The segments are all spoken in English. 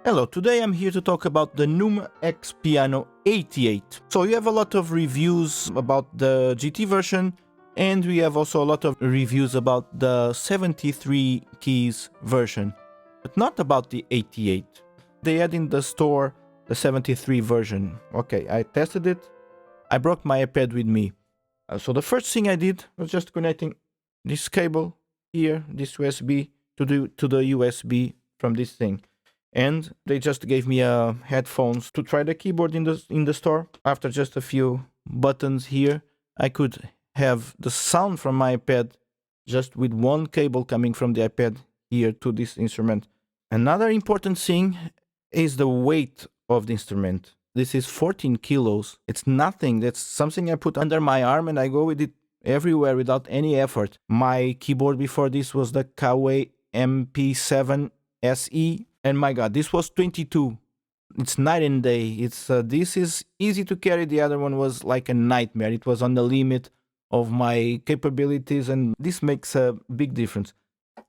Hello, today I'm here to talk about the Numa X Piano 88. So you have a lot of reviews about the GT version, and we have also a lot of reviews about the 73 keys version, but not about the 88. They had in the store the 73 version. Okay, I tested it. I brought my iPad with me. So the first thing I did was just connecting this cable here, this USB, to the USB from this thing. And they just gave me headphones to try the keyboard in the store. After just a few buttons here, I could have the sound from my iPad just with one cable coming from the iPad here to this instrument. Another important thing is the weight of the instrument. This is 14 kilos. It's nothing. That's something I put under my arm and I go with it everywhere without any effort. My keyboard before this was the Kawe MP7 SE. And my god, this was 22. It's night and day. This is easy to carry. The other one was like a nightmare. It was on the limit of my capabilities, and this makes a big difference.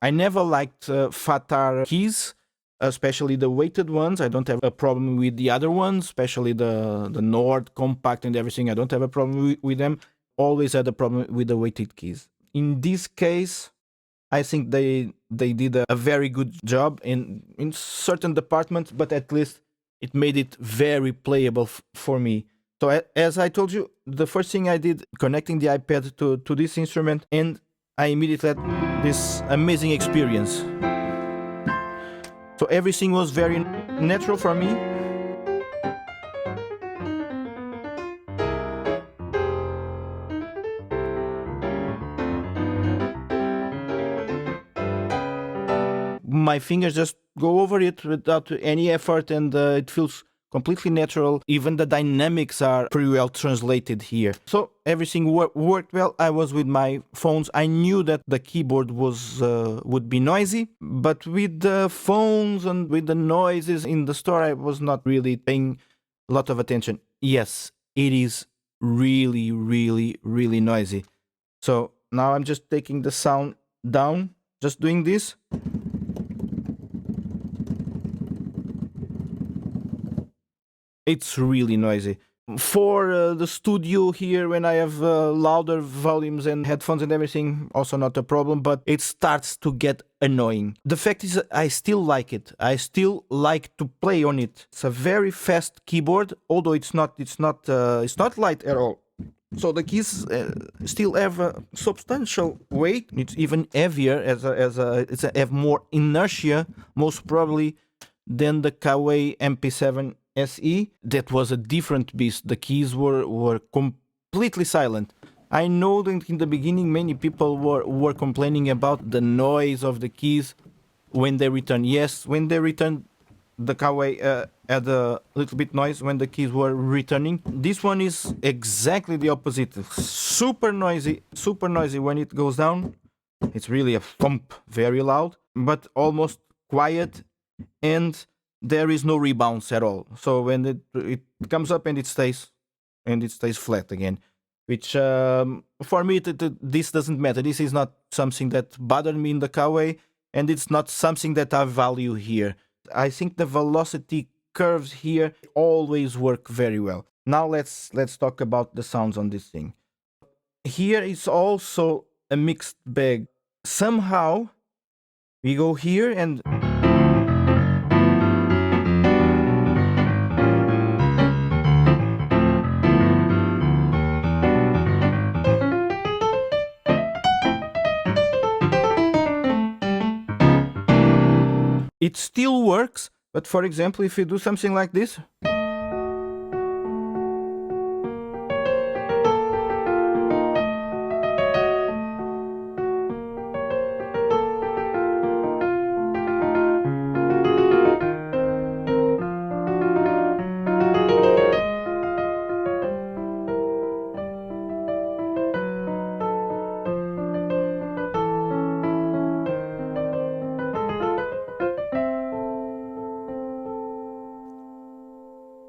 I never liked Fatar keys, especially the weighted ones. I don't have a problem with the other ones, especially the Nord compact and everything. I don't have a problem with them. Always had a problem with the weighted keys. In this case, I think they did a very good job in certain departments, but at least it made it very playable for me. So as I told you, the first thing I did, connecting the iPad to this instrument, and I immediately had this amazing experience. So everything was very natural for me. My fingers just go over it without any effort, and it feels completely natural. Even the dynamics are pretty well translated here. So everything worked well. I was with my phones. I knew that the keyboard would be noisy, but with the phones and with the noises in the store, I was not really paying a lot of attention. Yes, it is really, really, really noisy. So now I'm just taking the sound down, just doing this. It's really noisy. For the studio here, when I have louder volumes and headphones and everything, also not a problem, but it starts to get annoying. The fact is, I still like it. I still like to play on it. It's a very fast keyboard, although it's not light at all. So the keys still have a substantial weight. It's even heavier it's have more inertia, most probably, than the Kawe MP7 SE. That was a different beast. The keys were completely silent. I know that in the beginning many people were complaining about the noise of the keys when they return. Yes, when they returned, the Kawe had a little bit noise when the keys were returning. This one is exactly the opposite. Super noisy when it goes down. It's really a thump, very loud, but almost quiet, and there is no rebounds at all. So when it comes up and it stays flat again, which for me this doesn't matter. This is not something that bothered me in the Kawe, and it's not something that I value here. I think the velocity curves here always work very well. Now let's talk about the sounds on this thing. Here is also a mixed bag. Somehow we go here and it still works, but for example, if you do something like this,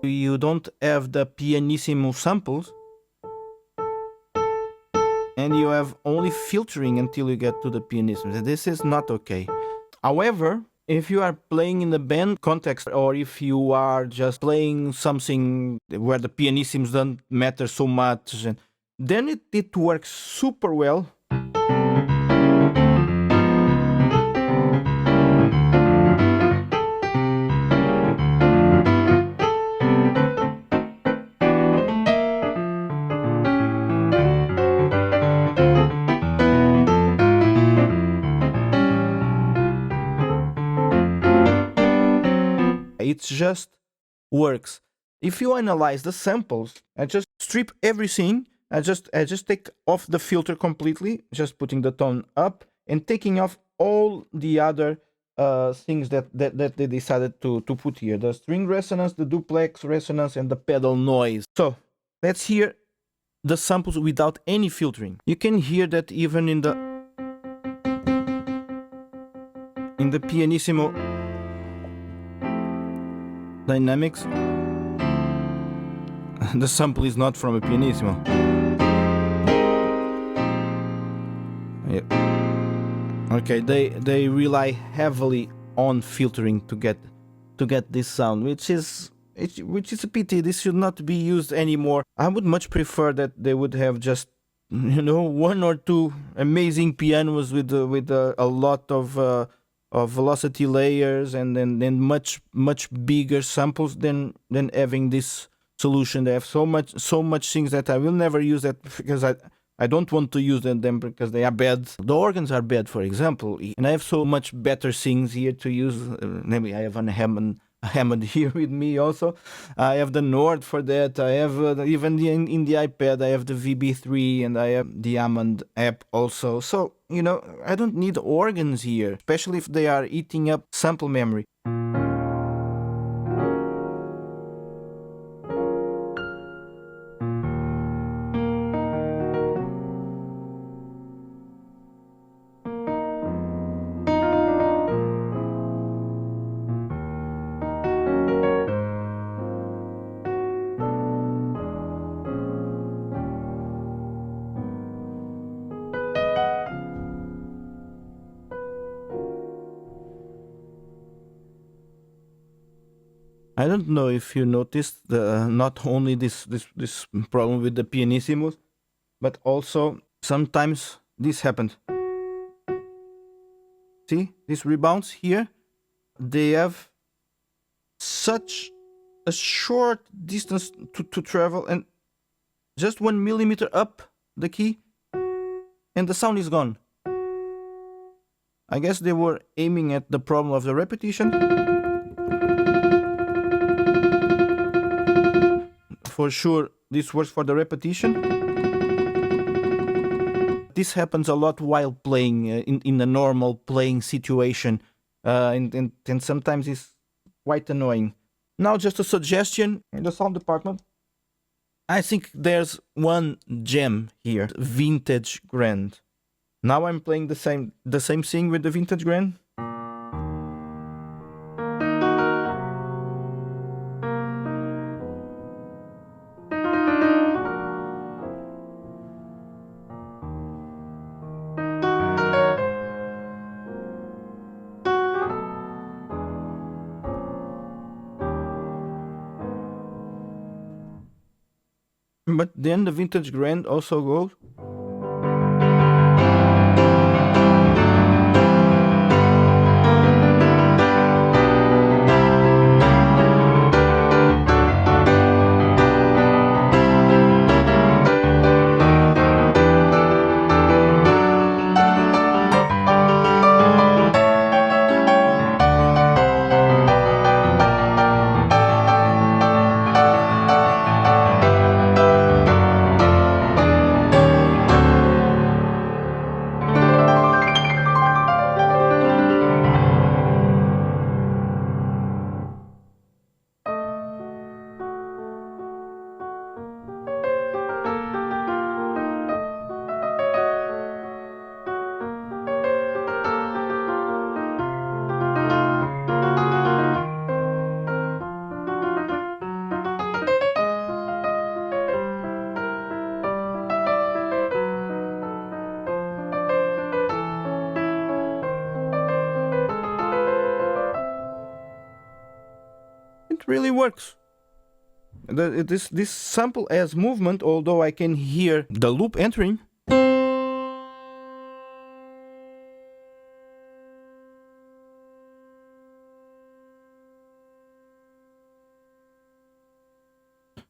you don't have the pianissimo samples, and you have only filtering until you get to the pianissimo. This is not okay. However, if you are playing in the band context, or if you are just playing something where the pianissimes don't matter so much, then it works super well. It just works. If you analyze the samples, I just strip everything. I just take off the filter completely, just putting the tone up and taking off all the other things that they decided to put here: the string resonance, the duplex resonance, and the pedal noise. So let's hear the samples without any filtering. You can hear that even in the pianissimo dynamics, the sample is not from a pianissimo. Yeah. Okay, they rely heavily on filtering to get this sound, which is a pity. This should not be used anymore. I would much prefer that they would have just, you know, one or two amazing pianos with a lot of velocity layers and then much bigger samples than having this solution. They have so much things that I will never use that because I don't want to use them because they are bad. The organs are bad, for example, and I have so much better things here to use. Namely, I have a Hammond here with me also. I have the Nord for that. I have even in the iPad I have the VB3 and I have the Hammond app also. So, you know, I don't need organs here, especially if they are eating up sample memory. I don't know if you noticed not only this problem with the pianissimos, but also sometimes this happened. See, these rebounds here, they have such a short distance to travel, and just 1 millimeter up the key and the sound is gone. I guess they were aiming at the problem of the repetition. For sure, this works for the repetition. This happens a lot while playing in a normal playing situation, and sometimes it's quite annoying. Now, just a suggestion in the sound department. I think there's one gem here, Vintage Grand. Now I'm playing the same thing with the Vintage Grand. But then the Vintage Grand also goes. really works. This sample has movement, although I can hear the loop entering.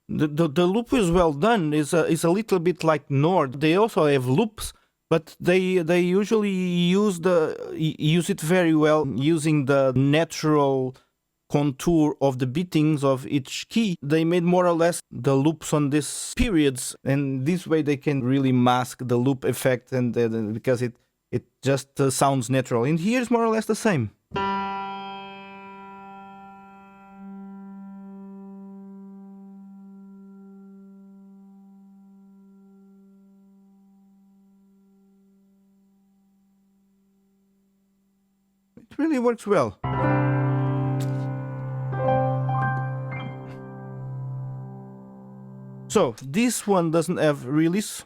The loop is well done. Is a little bit like Nord. They also have loops, but they usually use it very well using the natural contour of the beatings of each key. They made more or less the loops on these periods, and this way they can really mask the loop effect, and because it just sounds natural. And here's more or less the same. It really works well. So this one doesn't have release.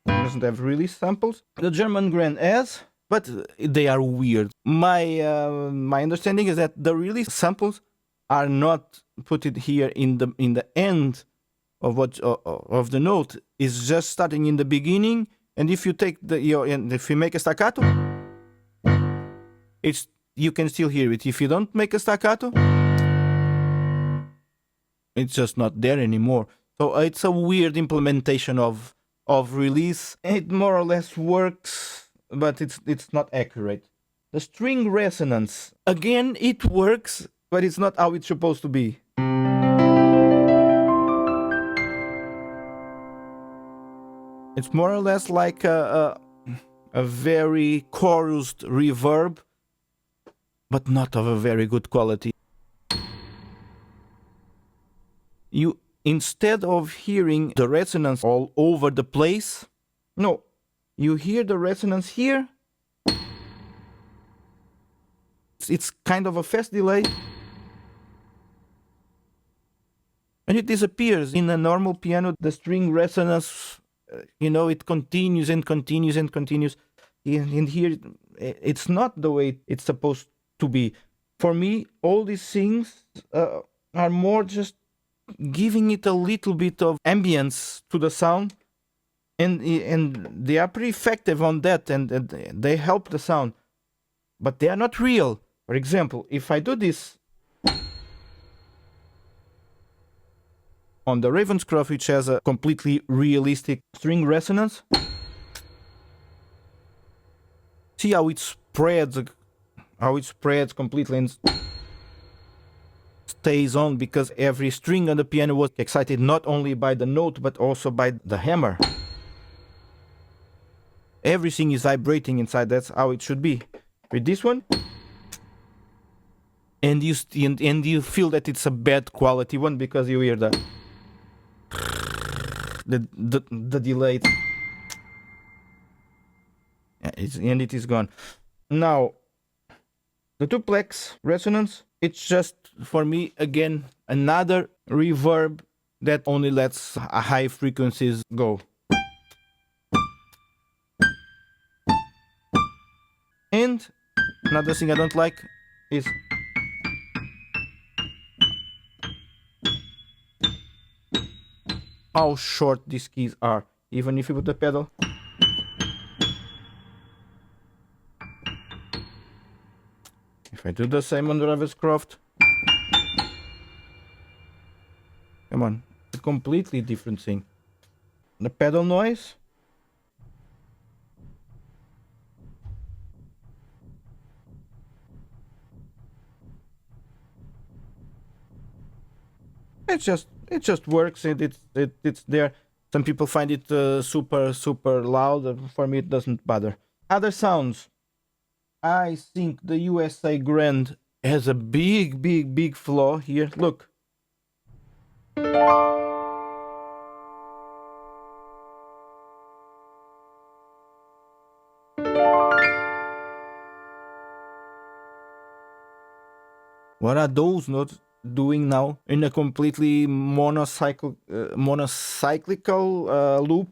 Doesn't have release samples. The German Grand has, but they are weird. My understanding is that the release samples are not put it here in the end of of the note. It's just starting in the beginning. And if you take and if you make a staccato, you can still hear it. If you don't make a staccato, it's just not there anymore. So it's a weird implementation of release. It more or less works, but it's not accurate. The string resonance, again, it works, but it's not how it's supposed to be. It's more or less like a very chorused reverb, but not of a very good quality. You, instead of hearing the resonance all over the place, no, you hear the resonance here. It's kind of a fast delay, and it disappears. In a normal piano, the string resonance, it continues and continues and continues. And here, it's not the way it's supposed to be. For me, all these things are more just giving it a little bit of ambience to the sound, and they are pretty effective on that, and they help the sound, but they are not real. For example, if I do this on the Ravenscroft, which has a completely realistic string resonance, see how it spreads completely and stays on, because every string on the piano was excited not only by the note but also by the hammer. Everything is vibrating inside. That's how it should be. With this one, and you feel that it's a bad quality one, because you hear the delay, and it is gone. Now, the duplex resonance, it's just, for me, again, another reverb that only lets high frequencies go. And another thing I don't like is how short these keys are. Even if you put the pedal, if I do the same on the Ravenscroft, come on, it's a completely different thing. The pedal noise, it just works, and it's there. Some people find it super loud. For me, it doesn't bother. Other sounds, I think the USA Grand has a big flaw here. Look. What are those notes doing now in a completely monocyclical loop,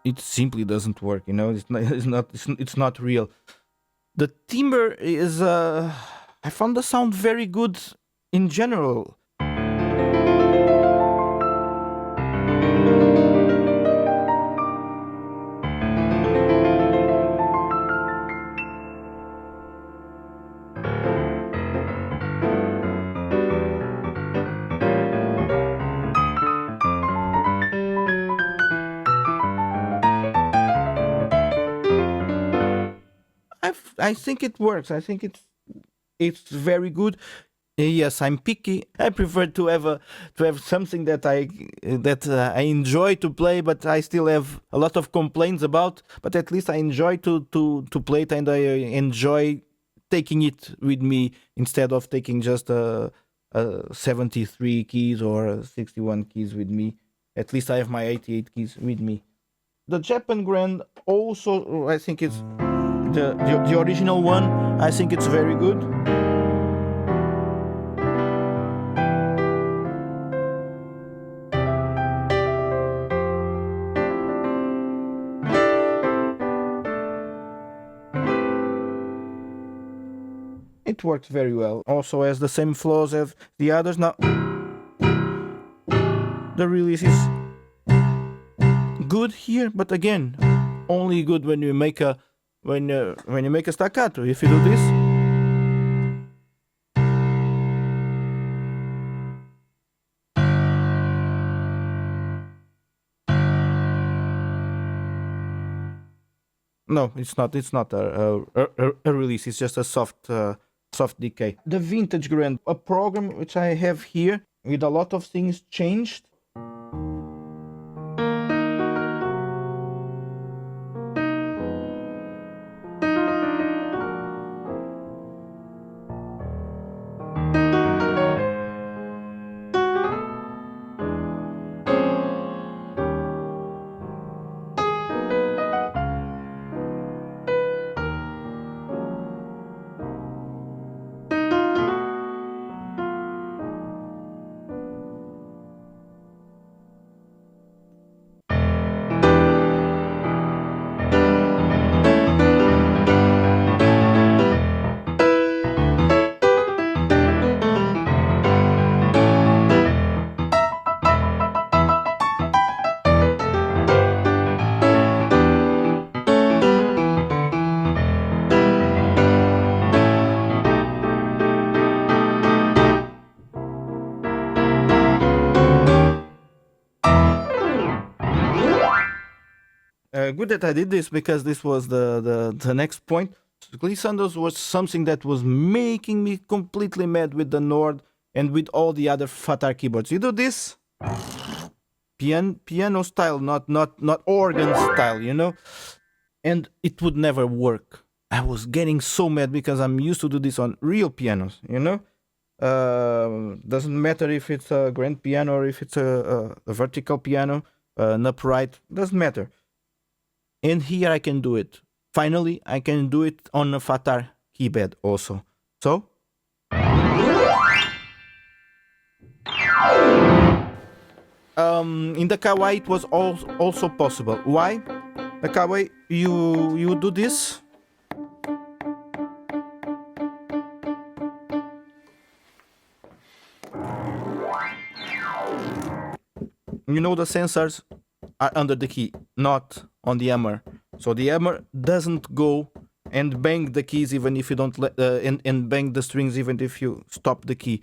it simply doesn't work. You know, it's not real. The timbre is I found the sound very good in general. I think it works. I think it's very good. Yes, I'm picky. I prefer to have something that I enjoy to play, but I still have a lot of complaints about. But at least I enjoy to play it, and I enjoy taking it with me instead of taking just a 73 keys or 61 keys with me. At least I have my 88 keys with me. The Japan Grand also, I think it's the original one. I think it's very good. It works very well. Also has the same flaws as the others. Now the release is good here, but again, only good when you make a when you make a staccato. If you do this, no, it's not. It's not a release. It's just a soft decay. The Vintage Grand, a program which I have here with a lot of things changed. Good that I did this, because this was the next point. Glissandos was something that was making me completely mad with the Nord and with all the other Fatar keyboards. You do this piano style, not organ style, you know, and it would never work. I was getting so mad because I'm used to do this on real pianos, you know. Doesn't matter if it's a grand piano or if it's a vertical piano, an upright, doesn't matter. And here I can do it. Finally, I can do it on a Fatar keypad also. So, in the kawaii it was also possible. Why? The kawaii, you do this. You know, the sensors are under the key, not on the hammer. So the hammer doesn't go and bang the keys even if you don't let and bang the strings even if you stop the key.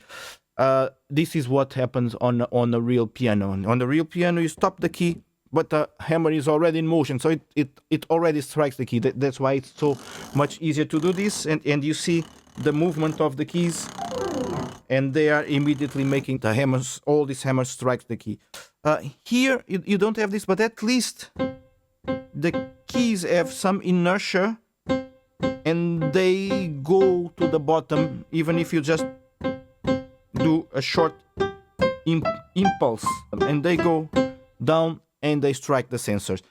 This is what happens on a real piano. On the real piano, you stop the key, but the hammer is already in motion, so it already strikes the key. That's why it's so much easier to do this. And you see the movement of the keys, and they are immediately making the hammers. All these hammers strike the key. Here you don't have this, but at least the keys have some inertia and they go to the bottom even if you just do a short impulse, and they go down and they strike the sensors.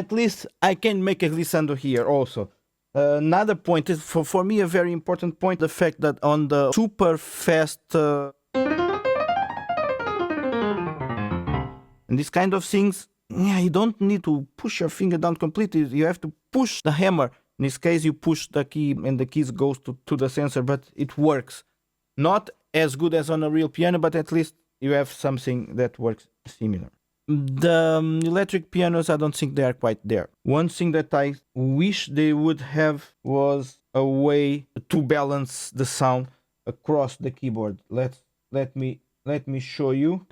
at least I can make a glissando here also. Another point is for me a very important point, the fact that on the super fast and these kind of things, yeah, you don't need to push your finger down completely. You have to push the hammer. In this case, you push the key and the keys goes to the sensor, but it works. Not as good as on a real piano, but at least you have something that works similar. The electric pianos, I don't think they are quite there. One thing that I wish they would have was a way to balance the sound across the keyboard. Let me show you.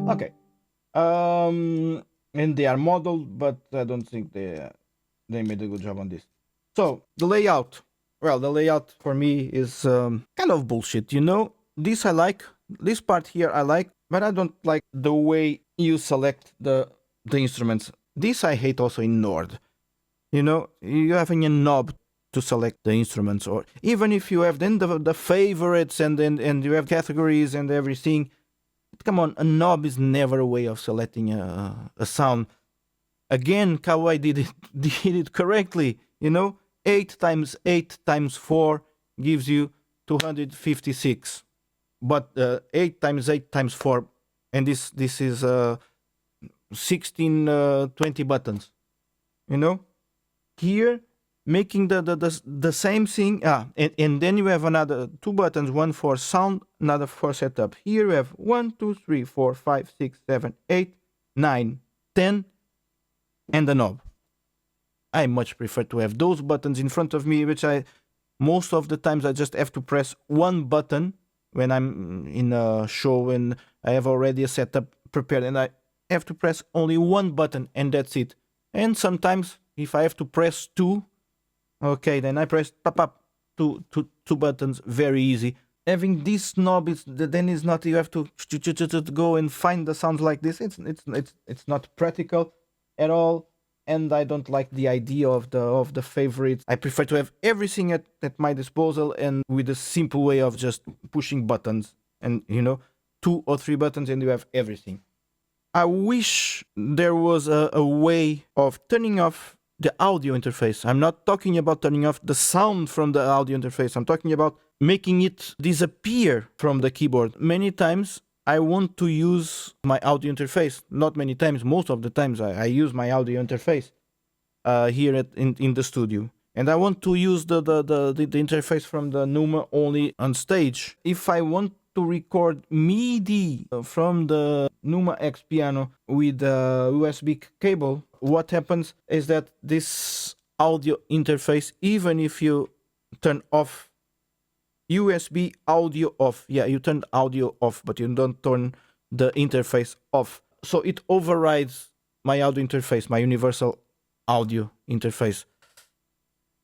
Okay. And they are modeled, but I don't think they made a good job on this. So the layout. Well, the layout for me is kind of bullshit, you know. This I like. This part here I like, but I don't like the way you select the instruments. This I hate also in Nord. You know, you having a knob to select the instruments, or even if you have then the favorites and you have categories and everything. Come on, a knob is never a way of selecting a sound. Again, Kawai did it correctly. You know, 8 times 8 times 4 gives you 256. But 8 times 8 times 4, and this is 16, 20 buttons. You know, here making the same thing. And then you have another 2 buttons, one for sound, another for setup. Here you have 1, 2, 3, 4, 5, 6, 7, 8, 9, 10, and the knob. I much prefer to have those buttons in front of me, which most of the times I just have to press one button when I'm in a show and I have already a setup prepared, and I have to press only one button and that's it. And sometimes if I have to press 2, okay, then I press two buttons, very easy. Having this knob then is not, you have to go and find the sounds like this. It's not practical at all, and I don't like the idea of the favorites. I prefer to have everything at my disposal and with a simple way of just pushing buttons, and you know, 2 or 3 buttons and you have everything. I wish there was a way of turning off the audio interface. I'm not talking about turning off the sound from the audio interface. I'm talking about making it disappear from the keyboard. Many times I want to use my audio interface. Not many times, most of the times I use my audio interface here in the studio. And I want to use the interface from the Numa only on stage. If I want to record MIDI from the Numa X piano with a USB cable, what happens is that this audio interface, even if you turn off USB audio off, yeah, you turn audio off, but you don't turn the interface off. So it overrides my audio interface, my universal audio interface.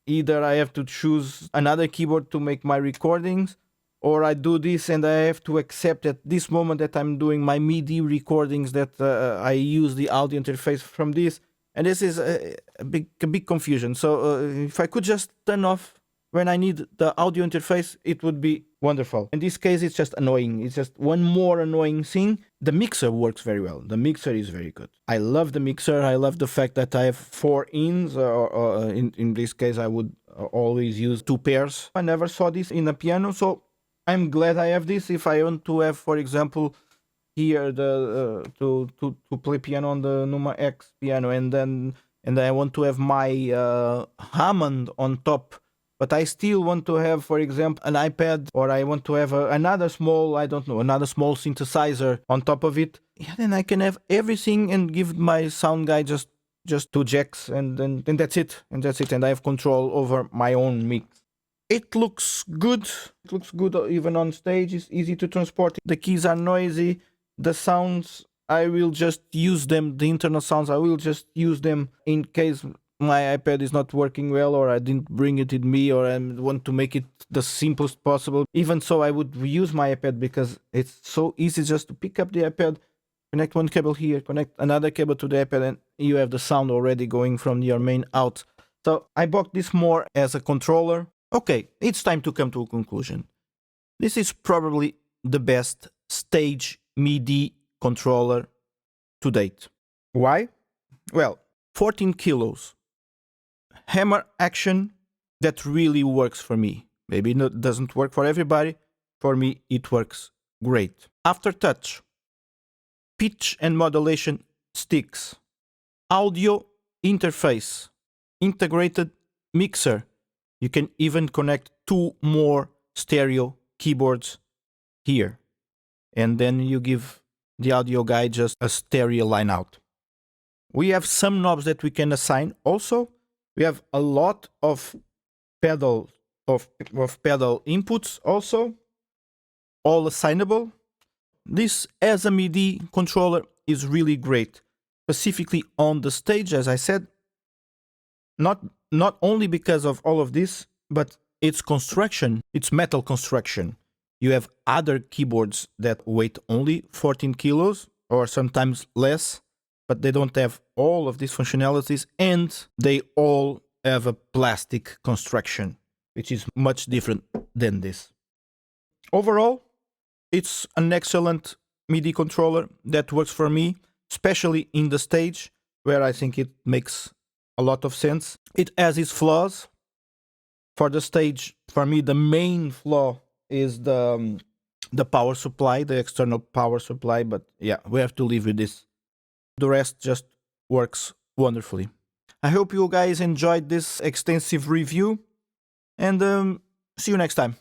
Either I have to choose another keyboard to make my recordings, or I do this and I have to accept at this moment that I'm doing my MIDI recordings that I use the audio interface from this. And this is a big confusion. So if I could just turn off when I need the audio interface, it would be wonderful. In this case, it's just annoying. It's just one more annoying thing. The mixer works very well. The mixer is very good. I love the mixer. I love the fact that I have 4 ins, or in this case, I would always use 2 pairs. I never saw this in a piano, so I'm glad I have this. If I want to have, for example, here the to play piano on the Numa X piano, and I want to have my Hammond on top, but I still want to have, for example, an iPad, or I want to have another small, I don't know, another small synthesizer on top of it. Yeah, then I can have everything and give my sound guy just 2 jacks, and then that's it, and I have control over my own mix. It looks good. It looks good even on stage. It's easy to transport. The keys are noisy. The sounds, I will just use them. The internal sounds, I will just use them in case my iPad is not working well, or I didn't bring it with me, or I want to make it the simplest possible. Even so, I would use my iPad because it's so easy just to pick up the iPad, connect one cable here, connect another cable to the iPad, and you have the sound already going from your main out. So I bought this more as a controller. Okay, it's time to come to a conclusion. This is probably the best Stage MIDI controller to date. Why? Well, 14 kilos. Hammer action that really works for me. Maybe it doesn't work for everybody. For me, it works great. Aftertouch. Pitch and modulation sticks. Audio interface. Integrated mixer. You can even connect 2 more stereo keyboards here. And then you give the audio guy just a stereo line out. We have some knobs that we can assign. Also, we have a lot of pedal inputs also, all assignable. This as a MIDI controller is really great, specifically on the stage, as I said. Not only because of all of this, but its construction, its metal construction. You have other keyboards that weight only 14 kilos or sometimes less, but they don't have all of these functionalities, and they all have a plastic construction, which is much different than this. Overall, it's an excellent MIDI controller that works for me, especially in the stage, where I think it makes a lot of sense. It has its flaws. For the stage, for me, the main flaw is the power supply, the external power supply, but yeah, we have to live with this. The rest just works wonderfully. I hope you guys enjoyed this extensive review, and see you next time.